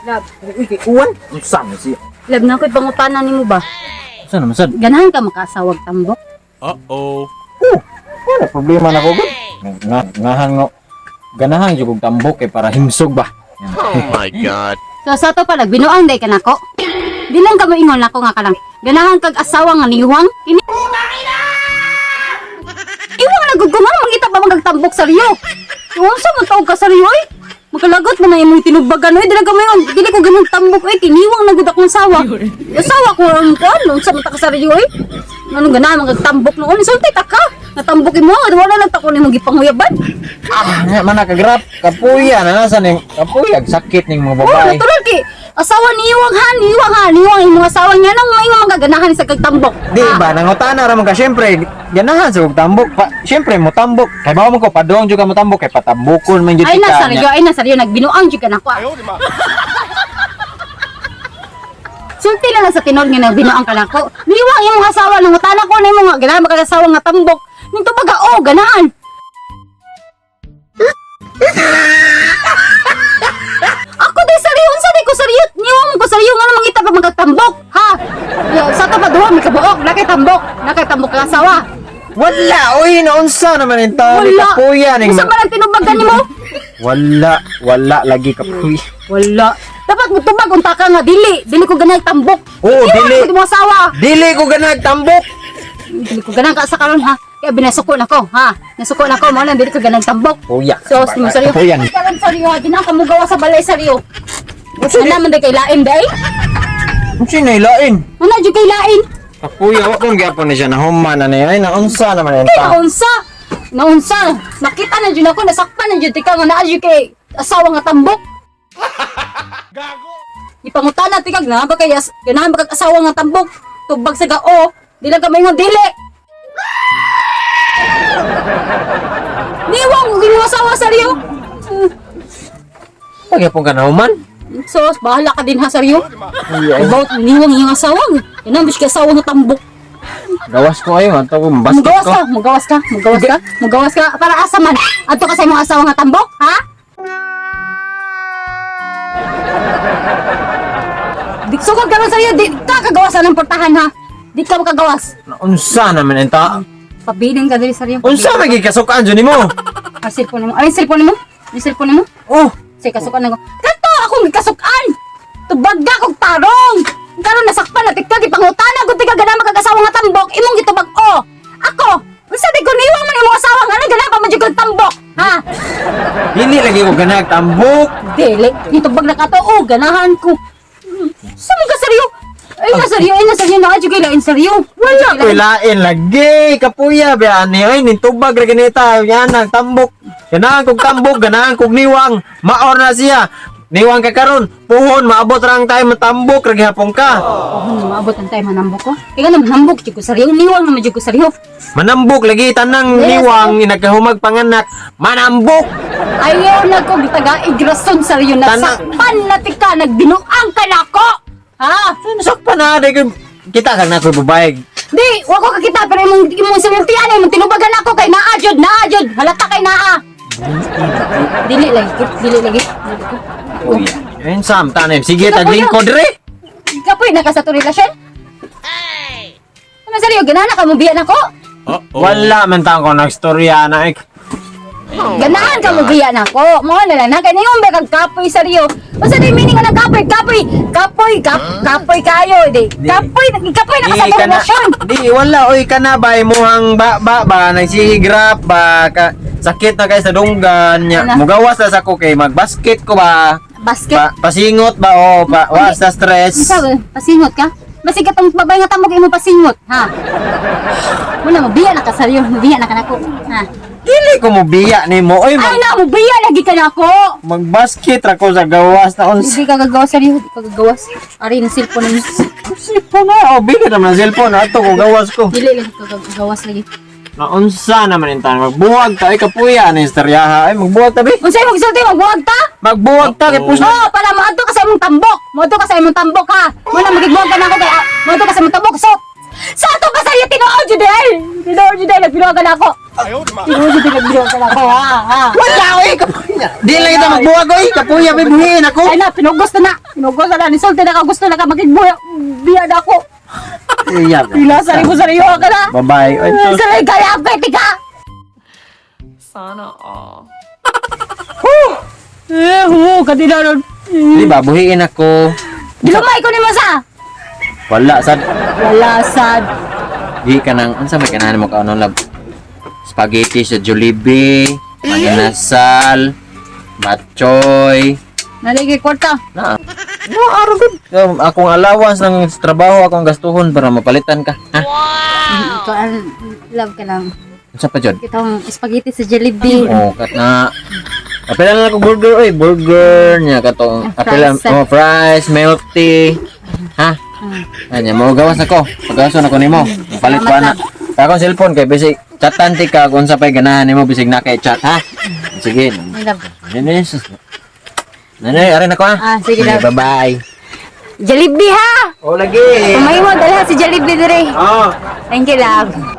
Lab. Uy, kay uwan. Unsa man siya? Lab na ko'y pangutanan nimo ba? Unsa naman sad? Ganahan ka makasawag tambok? Oh, wala problema na ko gud. Ngahan nga ganahan jud kog tambok kay para himsog ba. Oh my God. So sa to pala binuang day ka nako. Di lang ka moingon nako nga kalang. Ganahan kag asawa nga niwang. Iwang nagugumang mangita ba magagtambok sa riyo? Iwang sa man taog ka sa riyo eh. Makalagot mo na imong tinubbagan oy. Dili ko ganun tambok eh. Kiniwang nagud akong sawa. Asawa ko ang kuan sa mata ka sa riyo eh. Ano ganahan magagtambok noon? Sulti ta ka. Natambokin mo, wala lang tako nimong gipanguyaban. Nga man nakagrap kapuya na nasa ning kapuyag sakit ning mga babae. Natural ki. Asawa niwang imong asawa niya nang may magaganahan sa kagtambok. Di ba nangutana ra man ka syempre ganahan sa kog tambok pa. Syempre mo tambok. Kay bawo mo ko padong jud ka mo tambok kay patambukon man jud Ay ka. ay na saryo nagbinuang jud ka nako. Sulti lang sa tinod nga nagbinuang ka nako. Niwang imong asawa nang utana ko nimo nga ganahan magagasawa nga tambok. Ning tubaga ganahan. Ako di saryo, unsa di ko saryo? Niwang mo ko saryo nga mangita pa magtambok, ha? Sa to pa duha mi kabuok, nakay tambok ka asawa. Wala oy naunsa naman enta ni kapuya ning. Unsa ba lang tinubagan nimo? Wala lagi kapuy. Wala. Dapat mo tubag unta ka nga dili ko ganay tambok. Oo, dili. Mo asawa. Dili ko ganag tambok. Dili ko ganang ka sa karon ha. Kaya binasuko nako, ha. Nasuko nako mo nang dili ko ganang tambok. Kuya. So, mo saryo. Kapuya ni. Karon saryo, di na ka mo gawa sa balay saryo. Usa na man day kay lain day. Unsa nailain? Ano jud kay lain? Kapuya wa kung gyapon ni siya na human na niya. Ay naunsa naman Kay enta. naunsa. Nakita na jud ako nasakpan na jud tika nga naa jud kay asawa nga tambok. Gago. Ipangutana tika na ba kay ganahan ba kag asawa nga tambok? Tubag sa gao. Dili ka maingon dili. Niwang ginoo asawa saryo. Pagyapon ka na human. So, bahala ka din ha saryo. About niwang yung asawa. Yan bis ka asawa nga tambok. Gawas ko ayo ato ko basket ko. Mugawas ka. Para asa man. Ato ka sa imong asawa nga tambok, ha? Di sugod ka lang saryo. Di ka kagawasan ng portahan ha. Di ka makagawas. Unsa naman enta? Pabiling ka diri saryo. Unsa may gikasukan jud nimo? Ang cellphone mo. Ay, cellphone mo. Yung cellphone mo. Oh, Say kasukan na ko. Kato akong gikasukan. Tubag ka kong tarong. Karon nasakpan na tika gipangutana gud tika gana magkagasawa nga tambok. Imong gitubag Ako. Unsa di ko niwang man imong asawa nga gana pa man jud tambok. Ha? dili lagi ko ganag tambok. Dili. Gitubag na kato. Ganahan ko. Sa mo ka seryo? Ay na seryo na jud kay lain seryo. Wala ko lain lagi kapuya ba ani ay nintubag ra ganita yan ang tambok. Ganahan kog tambok, ganahan kog niwang. Maor na siya. Niwang ka karon, puhon maabot ra ang time matambok ra gihapon ka. Maabot ang time manambok ko. Kaya naman hambok jud ko seryo. Niwang naman jud ko seryo. Manambok lagi tanang niwang inagkahumag panganak. Manambok. Ayaw na ko gitaga igrason seryo na Tana- sakpan na tika nagbinuang ka nako. Ha? Sakpan na di kita ka na ko babayag. Di, wa ko kakita pero imong sinultian imong tinubagan ako kay naa jud. Halata kay naa. Dili lagi. Uy, ayun sam tanim. Sige taglingkod re. Kapoy naka sa to relasyon? Ano seryo ganahan ka mo biyan ako? Wala man ta ko nagstorya na ik. Ganahan ka mo biyan ako. Mo na lang na kay ningon ba kag kapoy seryo. Unsa di meaning ng kapoy kayo di. Kapoy naka sa to relasyon. Di wala oy kana ba imuhang ba nagsigrap ba ka sakit na kay sa dunggan nya. Ano? Mugawas na sa ko kay magbasket ko ba. Basket. Pasingot ba o wa sa stress. Unsa ba? Pasingot ka? Basig katong babay nga tamog imo pasingot, ha? Wala mo biya na ka seryo, biya na ka nako. Ha? Dili ko mo biya nimo oy Ay na mo biya lagi ka nako. magbasket ra ko sa gawas na uns. Hindi ka gagawas seryo, hindi ka gagawas. Ari ng cellphone mo. Cellphone na o bili naman cellphone ato ko gawas ko. Dili lang ka gagawas lagi. Naunsa naman intan magbuwag ta ay kapuya ni istoryaha ay magbuwag ta bi. Unsay mo gisulti magbuwag ta? Magbuwag ta kay puso. Oh, para moadto ka sa imong tambok. Moadto ka sa imong tambok ha. Wala magigbuwag ka nako kay moadto ka sa imong tambok. So ato ka sa iyo tinuod jud dahil. Tinuod jud dahil nagbinuwag ka nako. Tinuod yung pinagbuhat ka na ako, ha? Wala, oy, kapuya. Di lang kita magbuwag, oy. Kapuya, may buhiin ako. Ay na, pinugos na na. Pinugos na na. Nisulti na ka. Gusto na ka magigbuhat. Biya na ako. Iya. Pila, sari-sariyo ka na. Bye-bye. Oy, Saray kaya, pwede ka. Sana all. Kanina nun. Di ba, buhiin ako. Dilumay ko ni Masa. Wala, sad. Wala, sad. Di ka nang, ano sa may kanahan mo ka, ano, lab? Spaghetti sa Jollibee, maginasal, batchoy. Naligay kwarta. Na. No, araw good. Akong allowance ng trabaho, akong gastuhon para mapalitan ka. Ha? Ito, love ka lang. Ano sa pa, Jod? Itong spaghetti sa Jollibee. Oh, kat na. Apela na ako burger, oy, burger niya katong apela Fries. fries, milk tea. Ha? Anya mo gawas ako. Pagaso na ko nimo. Palit pa na. Ta akong cellphone kay bisig chatan ti ka kung sa pay ganahan nimo bisig na kay chat ha. Sige. Love. Ninis. Nanay, ari na ko ha. Sige, love. Bye-bye. Jollibee, ha? Oh, lagi. May mo, dala si Jollibee dire. Oh. Thank you, love.